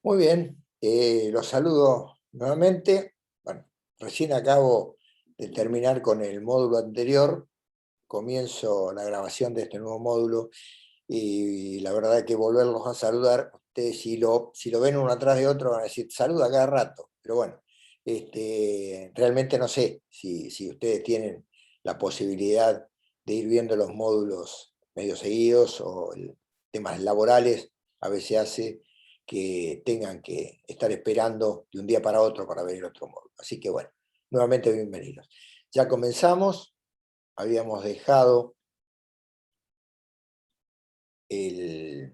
Muy bien, los saludo nuevamente. Bueno, recién acabo de terminar con el módulo anterior, comienzo la grabación de este nuevo módulo y la verdad es que volverlos a saludar, ustedes si lo ven uno atrás de otro van a decir saluda cada rato, pero bueno, realmente no sé si ustedes tienen la posibilidad de ir viendo los módulos medio seguidos o temas laborales, a veces hace que tengan que estar esperando de un día para otro para ver el otro módulo. Así que bueno, nuevamente bienvenidos. Ya comenzamos, habíamos dejado en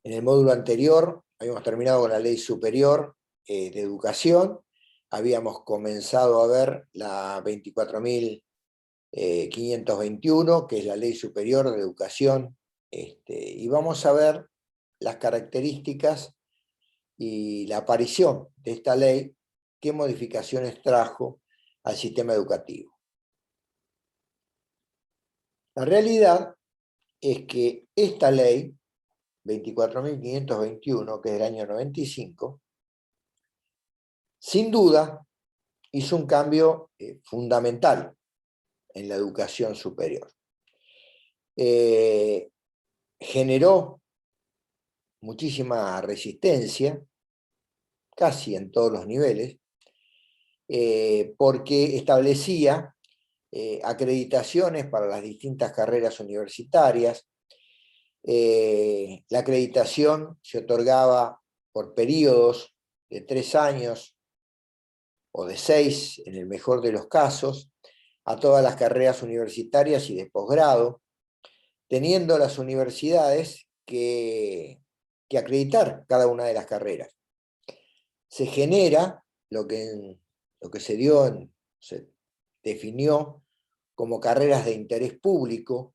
el módulo anterior, habíamos terminado con la ley superior de educación, habíamos comenzado a ver la 24.521, que es la ley superior de educación, y vamos a ver las características y la aparición de esta ley, qué modificaciones trajo al sistema educativo. La realidad es que esta ley, 24.521, que es del año 95, sin duda hizo un cambio fundamental en la educación superior. Generó muchísima resistencia, casi en todos los niveles, porque establecía acreditaciones para las distintas carreras universitarias. La acreditación se otorgaba por periodos de 3 años o de 6, en el mejor de los casos, a todas las carreras universitarias y de posgrado, teniendo las universidades que acreditar cada una de las carreras. Se genera lo que se definió como carreras de interés público,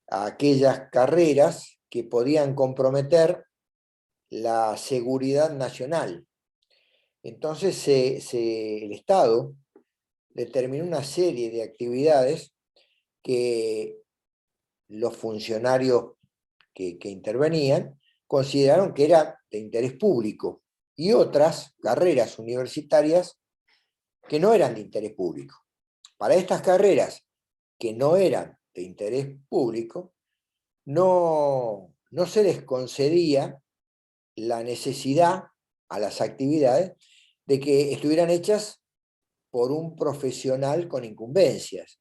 a aquellas carreras que podían comprometer la seguridad nacional. Entonces el Estado determinó una serie de actividades que los funcionarios que intervenían consideraron que era de interés público, y otras carreras universitarias que no eran de interés público. Para estas carreras que no eran de interés público, no se les concedía la necesidad a las actividades de que estuvieran hechas por un profesional con incumbencias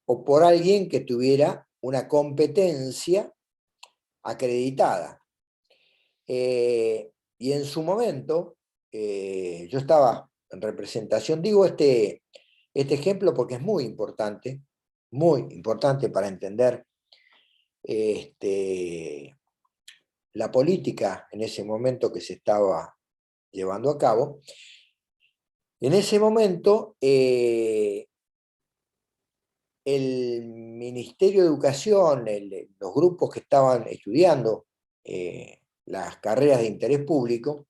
o por alguien que tuviera una competencia acreditada. Y en su momento, yo estaba en representación, digo este ejemplo porque es muy importante para entender la política en ese momento que se estaba llevando a cabo. En ese momento, el Ministerio de Educación, los grupos que estaban estudiando las carreras de interés público,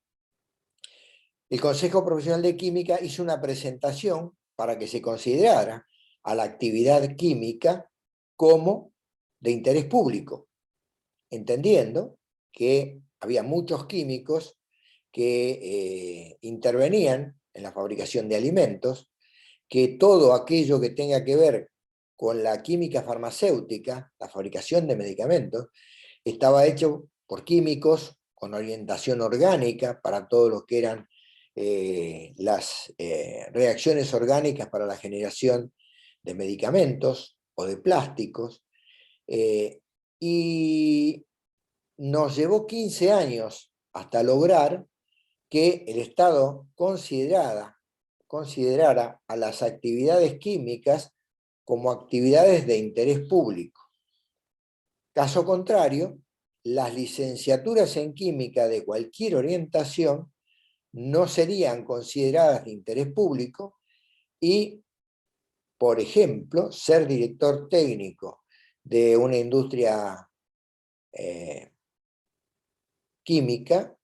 el Consejo Profesional de Química hizo una presentación para que se considerara a la actividad química como de interés público, entendiendo que había muchos químicos que intervenían en la fabricación de alimentos, que todo aquello que tenga que ver con la química farmacéutica, la fabricación de medicamentos, estaba hecho por químicos con orientación orgánica para todo lo que eran las reacciones orgánicas para la generación de medicamentos o de plásticos, y nos llevó 15 años hasta lograr que el Estado considerara a las actividades químicas como actividades de interés público. Caso contrario, las licenciaturas en química de cualquier orientación no serían consideradas de interés público y, por ejemplo, ser director técnico de una industria química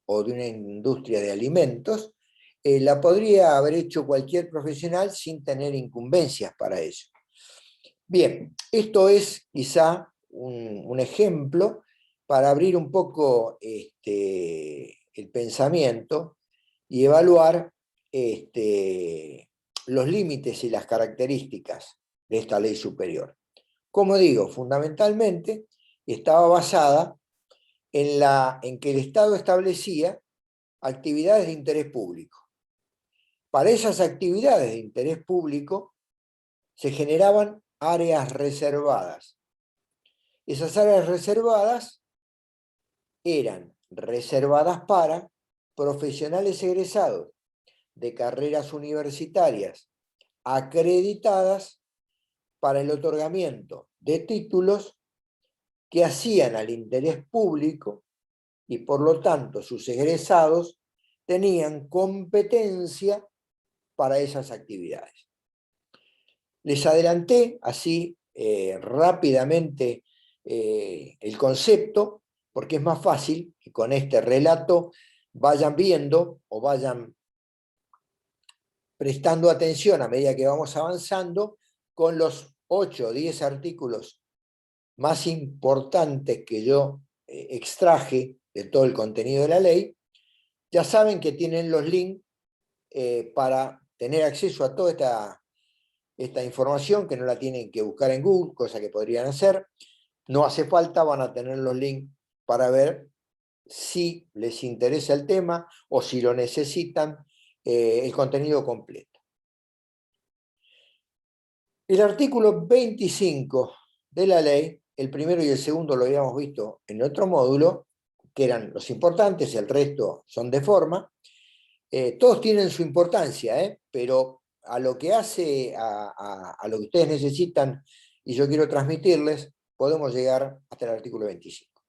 o de una industria de alimentos, la podría haber hecho cualquier profesional sin tener incumbencias para eso. Bien, esto es quizá un ejemplo para abrir un poco el pensamiento y evaluar los límites y las características de esta ley superior. Como digo, fundamentalmente estaba basada en que el Estado establecía actividades de interés público. Para esas actividades de interés público se generaban áreas reservadas. Esas áreas reservadas eran reservadas para profesionales egresados de carreras universitarias acreditadas para el otorgamiento de títulos que hacían al interés público y por lo tanto sus egresados tenían competencia para esas actividades. Les adelanté así rápidamente el concepto, porque es más fácil que con este relato vayan viendo o vayan prestando atención a medida que vamos avanzando con los 8 o 10 artículos más importantes que yo extraje de todo el contenido de la ley. Ya saben que tienen los links para tener acceso a toda esta información, que no la tienen que buscar en Google, cosa que podrían hacer. No hace falta, van a tener los links para ver si les interesa el tema o si lo necesitan, el contenido completo. El artículo 25 de la ley, el primero y el segundo lo habíamos visto en otro módulo, que eran los importantes, el resto son de forma. Todos tienen su importancia, pero a lo que hace, a lo que ustedes necesitan y yo quiero transmitirles, podemos llegar hasta el artículo 25.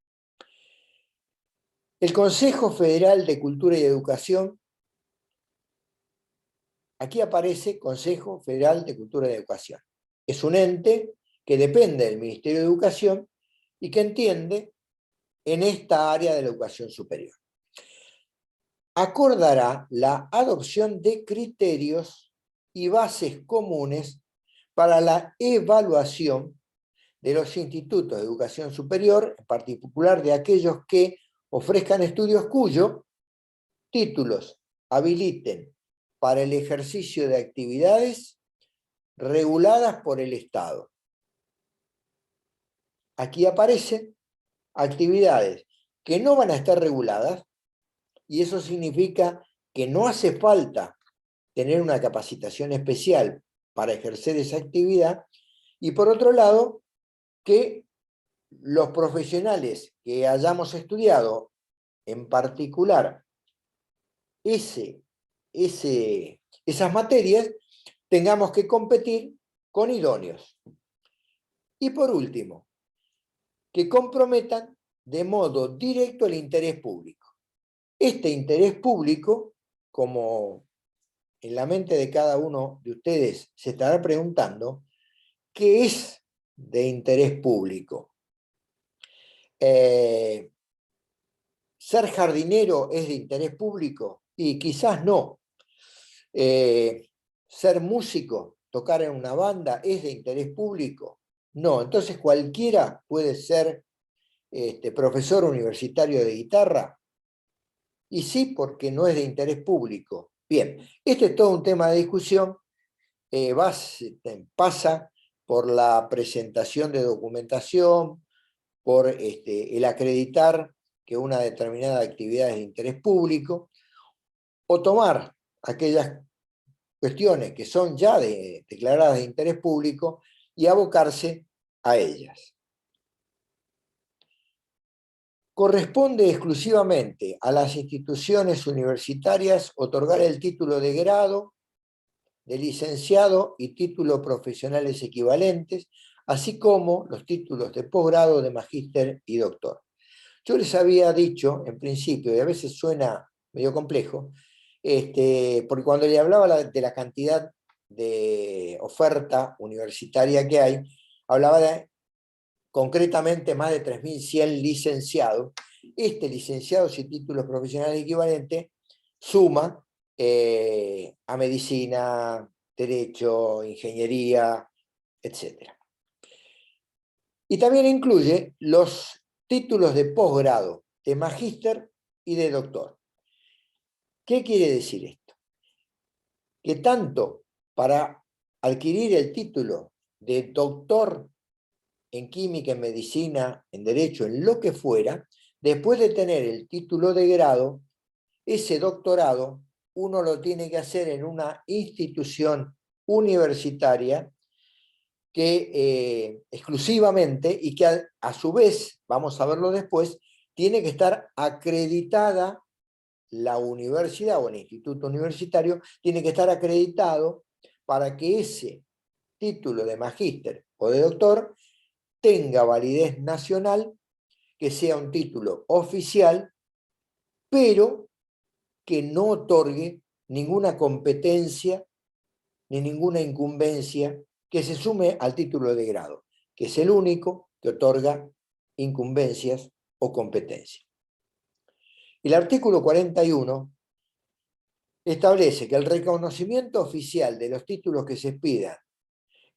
El Consejo Federal de Cultura y Educación, aquí aparece Consejo Federal de Cultura y Educación. Es un ente que depende del Ministerio de Educación y que entiende en esta área de la educación superior. Acordará la adopción de criterios y bases comunes para la evaluación de los institutos de educación superior, en particular de aquellos que ofrezcan estudios cuyos títulos habiliten para el ejercicio de actividades reguladas por el Estado. Aquí aparecen actividades que no van a estar reguladas, y eso significa que no hace falta tener una capacitación especial para ejercer esa actividad, y por otro lado, que los profesionales que hayamos estudiado, en particular esas materias, tengamos que competir con idóneos. Y por último, que comprometan de modo directo el interés público. Este interés público, como en la mente de cada uno de ustedes se estará preguntando, ¿qué es de interés público? ¿Ser jardinero es de interés público? Y quizás no. ¿Ser músico, tocar en una banda, es de interés público? No. Entonces cualquiera puede ser profesor universitario de guitarra. Y sí, porque no es de interés público. Bien, este es todo un tema de discusión. Pasa por la presentación de documentación, por el acreditar que una determinada actividad es de interés público, o tomar aquellas cuestiones que son ya declaradas de interés público y abocarse a ellas. Corresponde exclusivamente a las instituciones universitarias otorgar el título de grado, de licenciado y título profesionales equivalentes, así como los títulos de posgrado, de magíster y doctor. Yo les había dicho en principio, y a veces suena medio complejo, porque cuando le hablaba de la cantidad de oferta universitaria que hay, hablaba de concretamente más de 3.100 licenciados. Licenciados y títulos profesionales equivalentes suma a medicina, derecho, ingeniería, etc. Y también incluye los títulos de posgrado, de magíster y de doctor. ¿Qué quiere decir esto? Que tanto para adquirir el título de doctor en química, en medicina, en derecho, en lo que fuera, después de tener el título de grado, ese doctorado uno lo tiene que hacer en una institución universitaria que exclusivamente y que a su vez, vamos a verlo después, tiene que estar acreditada la universidad o el instituto universitario, tiene que estar acreditado para que ese título de magíster o de doctor tenga validez nacional, que sea un título oficial, pero que no otorgue ninguna competencia ni ninguna incumbencia que se sume al título de grado, que es el único que otorga incumbencias o competencias. El artículo 41 establece que el reconocimiento oficial de los títulos que se expidan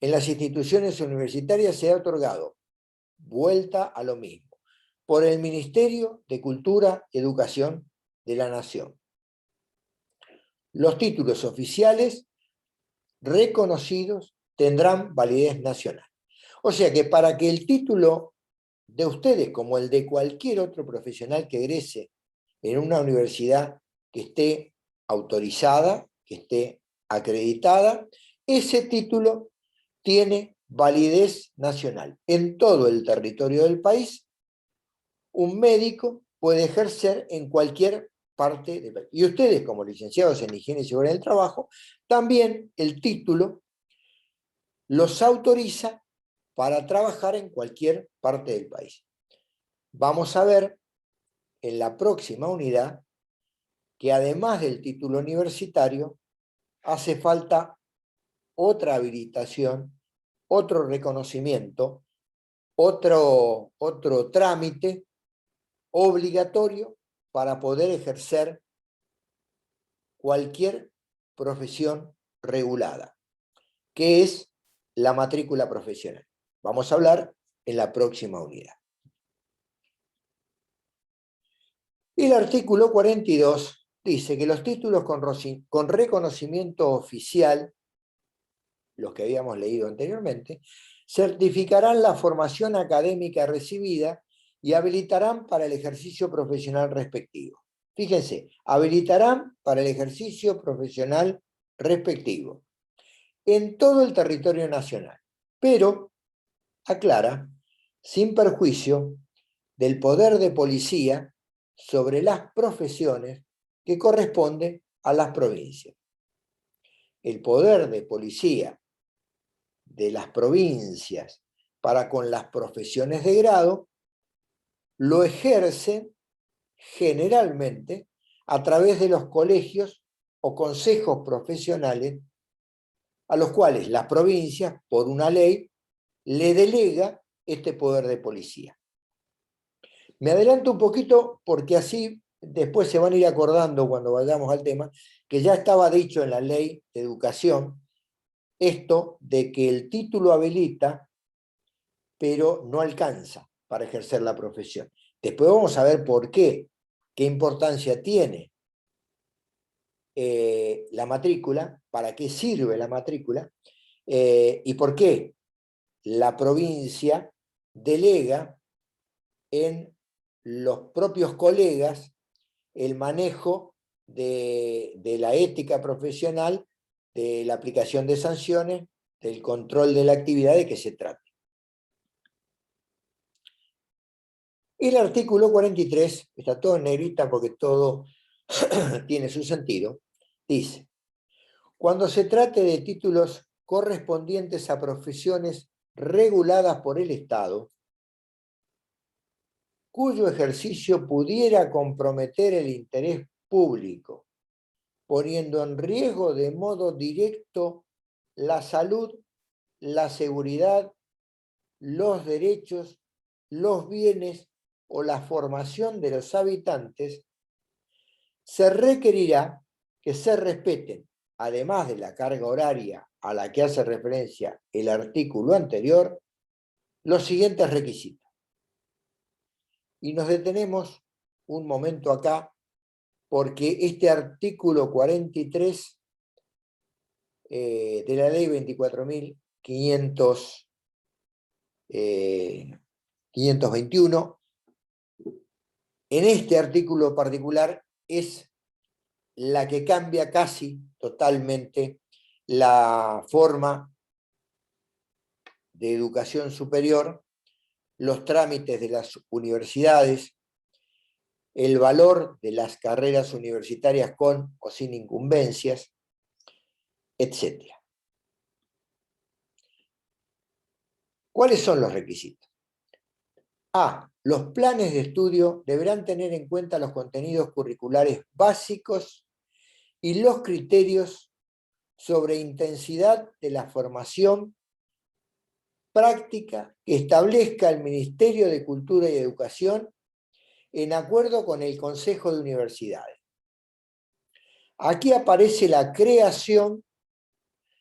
en las instituciones universitarias sea otorgado, vuelta a lo mismo, por el Ministerio de Cultura y Educación de la Nación. Los títulos oficiales reconocidos tendrán validez nacional. O sea que para que el título de ustedes, como el de cualquier otro profesional que egrese en una universidad que esté autorizada, que esté acreditada, ese título tiene validez nacional. En todo el territorio del país, un médico puede ejercer en cualquier parte del país. Y ustedes, como licenciados en Higiene y Seguridad del Trabajo, también el título los autoriza para trabajar en cualquier parte del país. Vamos a ver en la próxima unidad que además del título universitario, hace falta otra habilitación, otro reconocimiento, otro trámite obligatorio para poder ejercer cualquier profesión regulada, que es la matrícula profesional. Vamos a hablar en la próxima unidad. Y el artículo 42 dice que los títulos con reconocimiento oficial, los que habíamos leído anteriormente, certificarán la formación académica recibida y habilitarán para el ejercicio profesional respectivo. Fíjense, habilitarán para el ejercicio profesional respectivo en todo el territorio nacional, pero, aclara, sin perjuicio del poder de policía sobre las profesiones que corresponden a las provincias. El poder de policía de las provincias para con las profesiones de grado lo ejercen generalmente a través de los colegios o consejos profesionales a los cuales las provincias, por una ley, le delega este poder de policía. Me adelanto un poquito porque así después se van a ir acordando cuando vayamos al tema, que ya estaba dicho en la ley de educación esto de que el título habilita, pero no alcanza para ejercer la profesión. Después vamos a ver por qué importancia tiene la matrícula, para qué sirve la matrícula, y por qué la provincia delega en los propios colegas el manejo de la ética profesional, de la aplicación de sanciones, del control de la actividad de que se trate. El artículo 43, está todo en negrita porque todo tiene su sentido, dice: cuando se trate de títulos correspondientes a profesiones reguladas por el Estado, cuyo ejercicio pudiera comprometer el interés público, poniendo en riesgo de modo directo la salud, la seguridad, los derechos, los bienes o la formación de los habitantes, se requerirá que se respeten, además de la carga horaria a la que hace referencia el artículo anterior, los siguientes requisitos. Y nos detenemos un momento acá, porque este artículo 43 de la ley 24.521, en este artículo particular es la que cambia casi totalmente la forma de educación superior, los trámites de las universidades, el valor de las carreras universitarias con o sin incumbencias, etc. ¿Cuáles son los requisitos? A. Los planes de estudio deberán tener en cuenta los contenidos curriculares básicos y los criterios sobre intensidad de la formación práctica que establezca el Ministerio de Cultura y Educación en acuerdo con el Consejo de Universidades. Aquí aparece la creación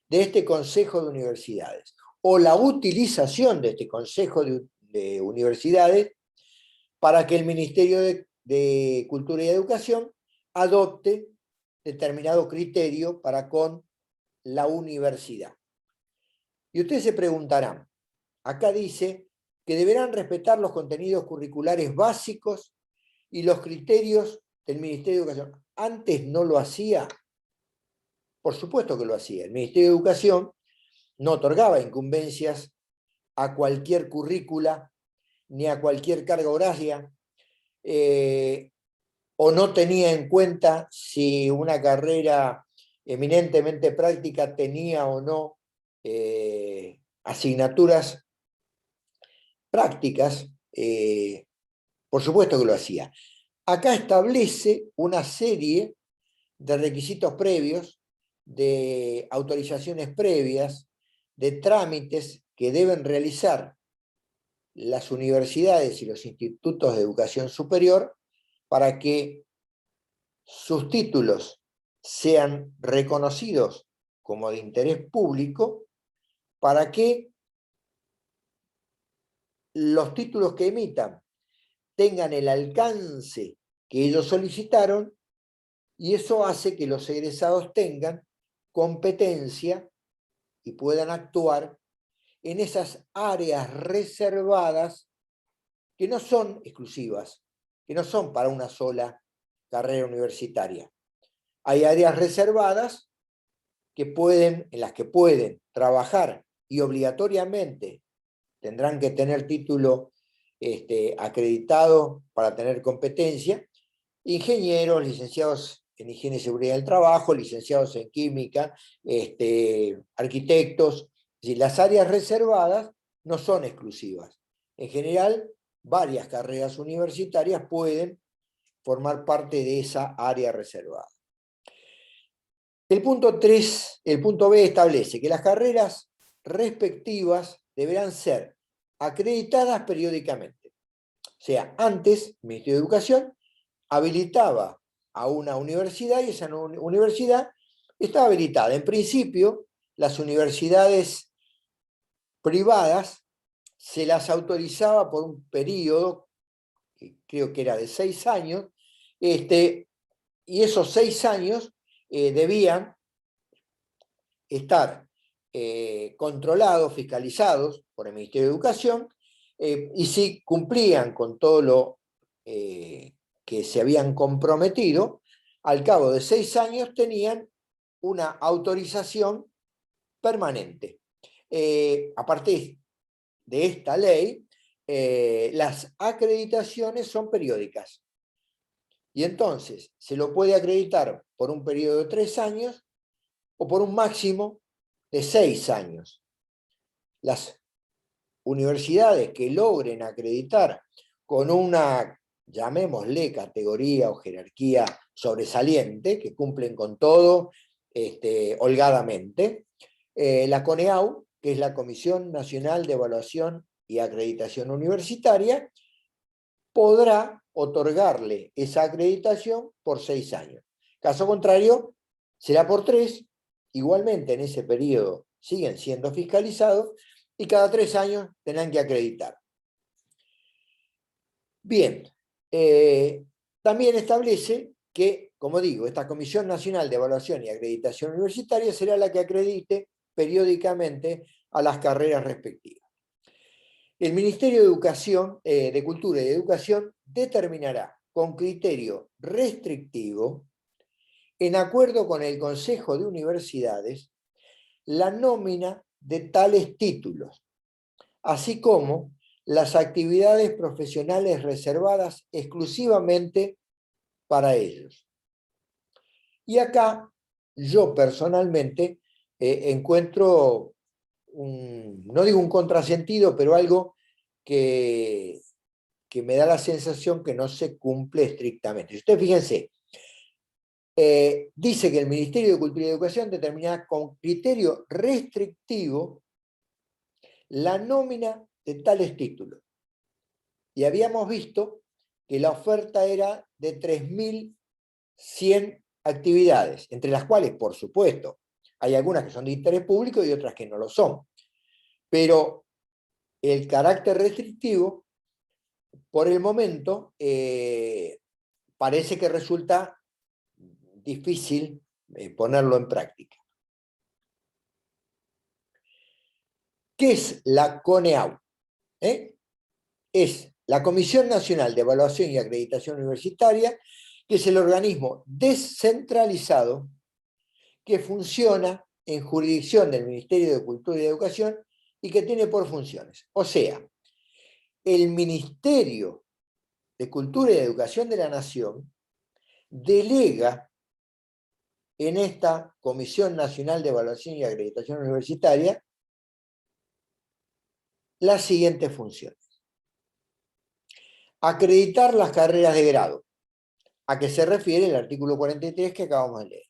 de este Consejo de Universidades o la utilización de este Consejo de Universidades para que el Ministerio de Cultura y Educación adopte determinado criterio para con la universidad. Y ustedes se preguntarán, acá dice que deberán respetar los contenidos curriculares básicos y los criterios del Ministerio de Educación. Antes no lo hacía. Por supuesto que lo hacía. El Ministerio de Educación no otorgaba incumbencias a cualquier currícula ni a cualquier carga horaria, o no tenía en cuenta si una carrera eminentemente práctica tenía o no asignaturas prácticas. Por supuesto que lo hacía. Acá establece una serie de requisitos previos, de autorizaciones previas, de trámites que deben realizar las universidades y los institutos de educación superior para que sus títulos sean reconocidos como de interés público, para que los títulos que emitan tengan el alcance que ellos solicitaron, y eso hace que los egresados tengan competencia y puedan actuar en esas áreas reservadas que no son exclusivas, que no son para una sola carrera universitaria. Hay áreas reservadas en las que pueden trabajar y obligatoriamente tendrán que tener título acreditado para tener competencia, ingenieros, licenciados en higiene y seguridad del trabajo, licenciados en química, arquitectos. Es decir, las áreas reservadas no son exclusivas. En general, varias carreras universitarias pueden formar parte de esa área reservada. El punto 3, el punto B establece que las carreras respectivas deberán ser acreditadas periódicamente. O sea, antes, el Ministerio de Educación habilitaba a una universidad y esa universidad estaba habilitada. En principio, las universidades privadas se las autorizaba por un periodo, que creo que era de 6 años, y esos 6 años debían estar controlados, fiscalizados por el Ministerio de Educación, y si cumplían con todo lo que se habían comprometido, al cabo de 6 años tenían una autorización permanente. A partir de esta ley, las acreditaciones son periódicas. Y entonces se lo puede acreditar por un periodo de 3 años o por un máximo de 6 años. Las universidades que logren acreditar con una, llamémosle, categoría o jerarquía sobresaliente, que cumplen con todo holgadamente, la CONEAU, que es la Comisión Nacional de Evaluación y Acreditación Universitaria, podrá otorgarle esa acreditación por 6 años. Caso contrario, será por 3, igualmente en ese periodo siguen siendo fiscalizados y cada 3 años tendrán que acreditar. Bien, también establece que, como digo, esta Comisión Nacional de Evaluación y Acreditación Universitaria será la que acredite periódicamente a las carreras respectivas. El Ministerio de Educación, de Cultura y Educación determinará con criterio restrictivo, en acuerdo con el Consejo de Universidades, la nómina de tales títulos, así como las actividades profesionales reservadas exclusivamente para ellos. Y acá yo personalmente encuentro, no digo un contrasentido, pero algo que me da la sensación que no se cumple estrictamente. Ustedes fíjense, dice que el Ministerio de Cultura y Educación determinará con criterio restrictivo la nómina de tales títulos. Y habíamos visto que la oferta era de 3.100 actividades, entre las cuales, por supuesto, hay algunas que son de interés público y otras que no lo son. Pero el carácter restrictivo, por el momento, parece que resulta difícil ponerlo en práctica. ¿Qué es la CONEAU? Es la Comisión Nacional de Evaluación y Acreditación Universitaria, que es el organismo descentralizado que funciona en jurisdicción del Ministerio de Cultura y Educación y que tiene por funciones. O sea, el Ministerio de Cultura y Educación de la Nación delega en esta Comisión Nacional de Evaluación y Acreditación Universitaria las siguientes funciones. Acreditar las carreras de grado, a que se refiere el artículo 43 que acabamos de leer.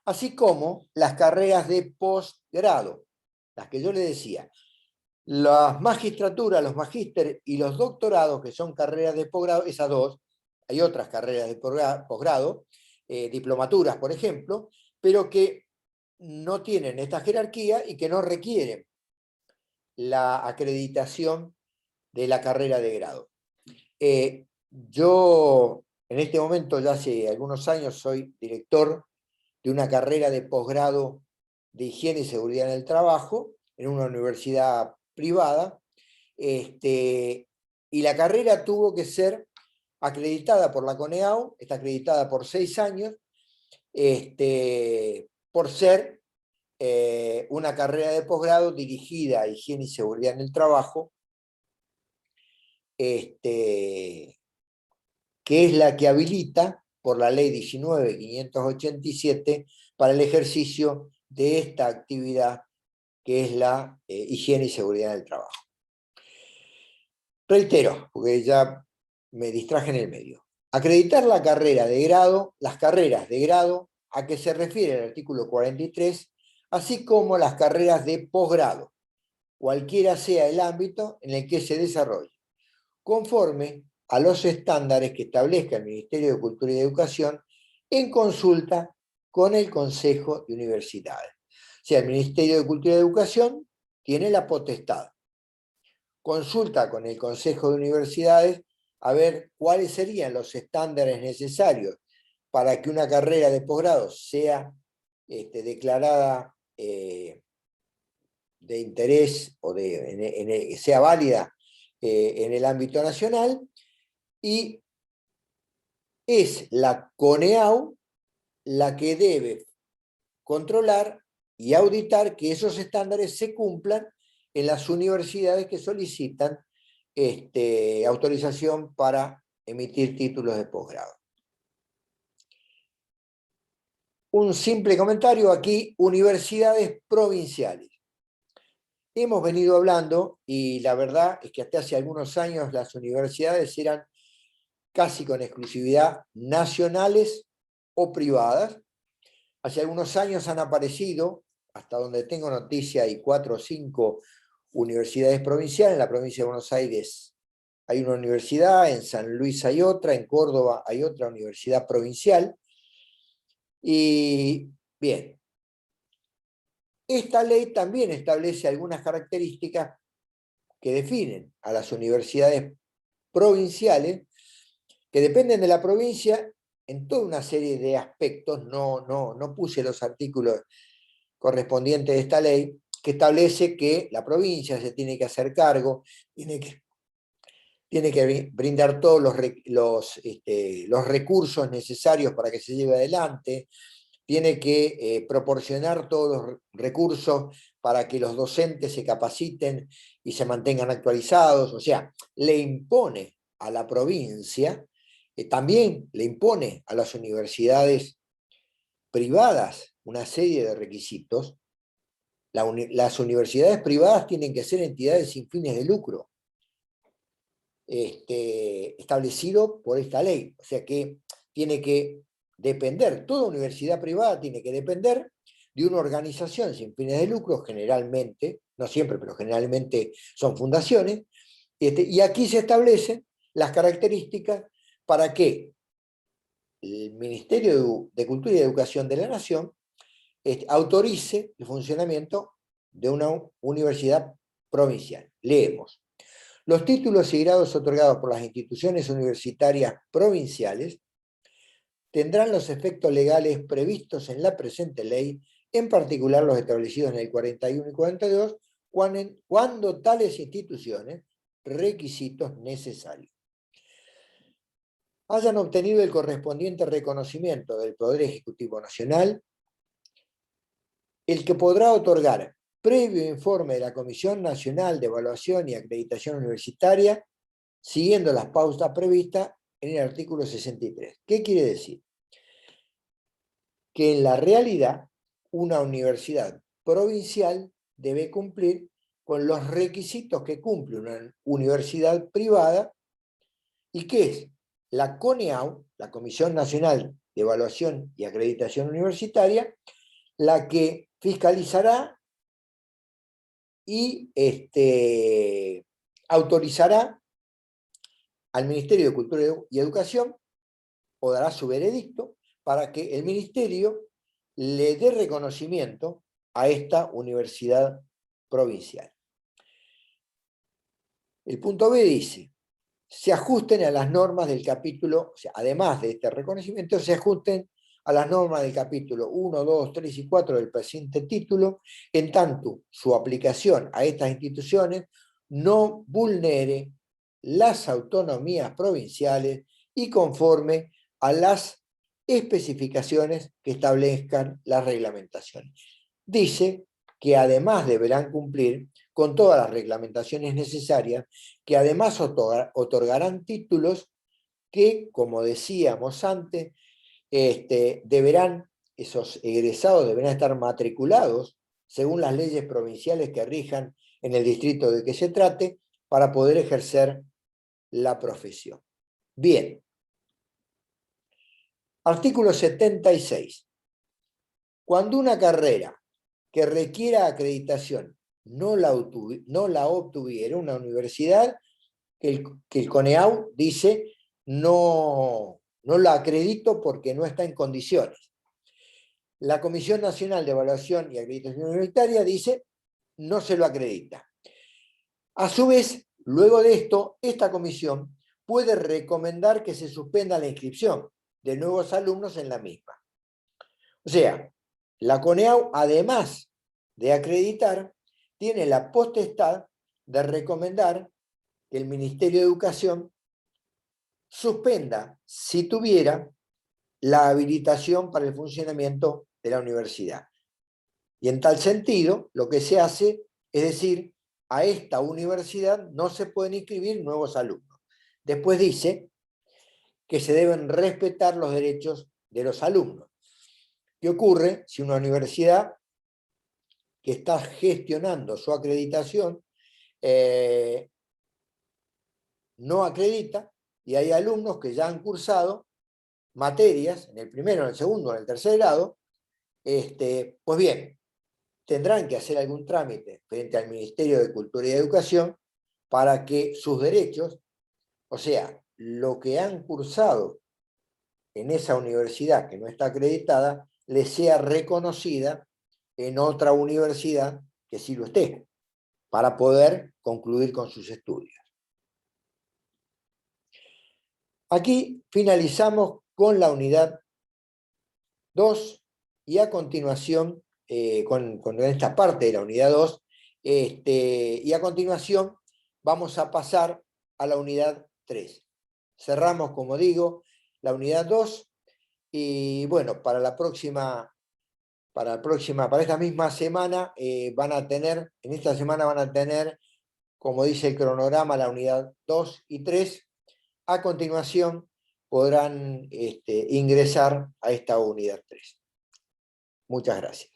Así como las carreras de posgrado, las que yo les decía, las magistraturas, los magísteres y los doctorados, que son carreras de posgrado, esas dos, hay otras carreras de posgrado, diplomaturas, por ejemplo, pero que no tienen esta jerarquía y que no requieren la acreditación de la carrera de grado. Yo, en este momento, ya hace algunos años, soy director de una carrera de posgrado de higiene y seguridad en el trabajo, en una universidad privada, y la carrera tuvo que ser acreditada por la CONEAU, está acreditada por 6 años, por ser una carrera de posgrado dirigida a higiene y seguridad en el trabajo, que es la que habilita por la ley 19.587 para el ejercicio de esta actividad que es la higiene y seguridad en el trabajo. Reitero, porque ya me distraje en el medio. Acreditar la carrera de grado, las carreras de grado a que se refiere el artículo 43, así como las carreras de posgrado, cualquiera sea el ámbito en el que se desarrolle, conforme a los estándares que establezca el Ministerio de Cultura y Educación en consulta con el Consejo de Universidades. O sea, el Ministerio de Cultura y Educación tiene la potestad. Consulta con el Consejo de Universidades a ver cuáles serían los estándares necesarios para que una carrera de posgrado sea declarada de interés o sea válida en el ámbito nacional, y es la CONEAU la que debe controlar y auditar que esos estándares se cumplan en las universidades que solicitan autorización para emitir títulos de posgrado. Un simple comentario aquí, universidades provinciales. Hemos venido hablando, y la verdad es que hasta hace algunos años las universidades eran casi con exclusividad nacionales o privadas. Hace algunos años han aparecido, hasta donde tengo noticia, hay 4 o 5 universidades provinciales. En la provincia de Buenos Aires hay una universidad, en San Luis hay otra, en Córdoba hay otra universidad provincial. Y bien, esta ley también establece algunas características que definen a las universidades provinciales que dependen de la provincia en toda una serie de aspectos. No puse los artículos correspondientes de esta ley, que establece que la provincia se tiene que hacer cargo, tiene que brindar todos los recursos necesarios para que se lleve adelante, tiene que proporcionar todos los recursos para que los docentes se capaciten y se mantengan actualizados. O sea, le impone a la provincia, también le impone a las universidades privadas una serie de requisitos. Las universidades privadas tienen que ser entidades sin fines de lucro, establecido por esta ley. O sea que tiene que depender, toda universidad privada tiene que depender de una organización sin fines de lucro, generalmente, no siempre, pero generalmente son fundaciones, y aquí se establecen las características para que el Ministerio de Cultura y Educación de la Nación autorice el funcionamiento de una universidad provincial. Leemos: los títulos y grados otorgados por las instituciones universitarias provinciales tendrán los efectos legales previstos en la presente ley, en particular los establecidos en el 41 y 42, cuando tales instituciones, requisitos necesarios, hayan obtenido el correspondiente reconocimiento del Poder Ejecutivo Nacional, el que podrá otorgar, previo informe de la Comisión Nacional de Evaluación y Acreditación Universitaria, siguiendo las pautas previstas en el artículo 63. ¿Qué quiere decir? Que en la realidad una universidad provincial debe cumplir con los requisitos que cumple una universidad privada, y que es la CONEAU, la Comisión Nacional de Evaluación y Acreditación Universitaria, la que fiscalizará y autorizará al Ministerio de Cultura y Educación, o dará su veredicto para que el Ministerio le dé reconocimiento a esta universidad provincial. El punto B dice: se ajusten a las normas del capítulo, o sea, además de este reconocimiento, se ajusten a las normas del capítulo 1, 2, 3 y 4 del presente título, en tanto su aplicación a estas instituciones no vulnere las autonomías provinciales y conforme a las especificaciones que establezcan las reglamentaciones. Dice que además deberán cumplir con todas las reglamentaciones necesarias, que además otorgarán títulos que, como decíamos antes, esos egresados deberán estar matriculados según las leyes provinciales que rijan en el distrito de que se trate, para poder ejercer la profesión. Bien. Artículo 76. Cuando una carrera que requiera acreditación no la obtuviera una universidad, que el CONEAU dice no la acredito porque no está en condiciones. La Comisión Nacional de Evaluación y Acreditación Universitaria dice no se lo acredita. A su vez, luego de esto, esta comisión puede recomendar que se suspenda la inscripción de nuevos alumnos en la misma. O sea, la CONEAU, además de acreditar, tiene la potestad de recomendar que el Ministerio de Educación suspenda, si tuviera, la habilitación para el funcionamiento de la universidad. Y en tal sentido, lo que se hace es decir, a esta universidad no se pueden inscribir nuevos alumnos. Después dice que se deben respetar los derechos de los alumnos. ¿Qué ocurre si una universidad que está gestionando su acreditación no acredita, y hay alumnos que ya han cursado materias en el primero, en el segundo, en el tercer grado? Pues bien, tendrán que hacer algún trámite frente al Ministerio de Cultura y Educación para que sus derechos, o sea, lo que han cursado en esa universidad que no está acreditada, les sea reconocida en otra universidad que sí lo esté, para poder concluir con sus estudios. Aquí finalizamos con la unidad 2 y a continuación, con esta parte de la unidad 2, y a continuación vamos a pasar a la unidad 3. Cerramos, como digo, la unidad 2 y bueno, para esta misma semana en esta semana van a tener, como dice el cronograma, la unidad 2 y 3. A continuación podrán ingresar a esta unidad 3. Muchas gracias.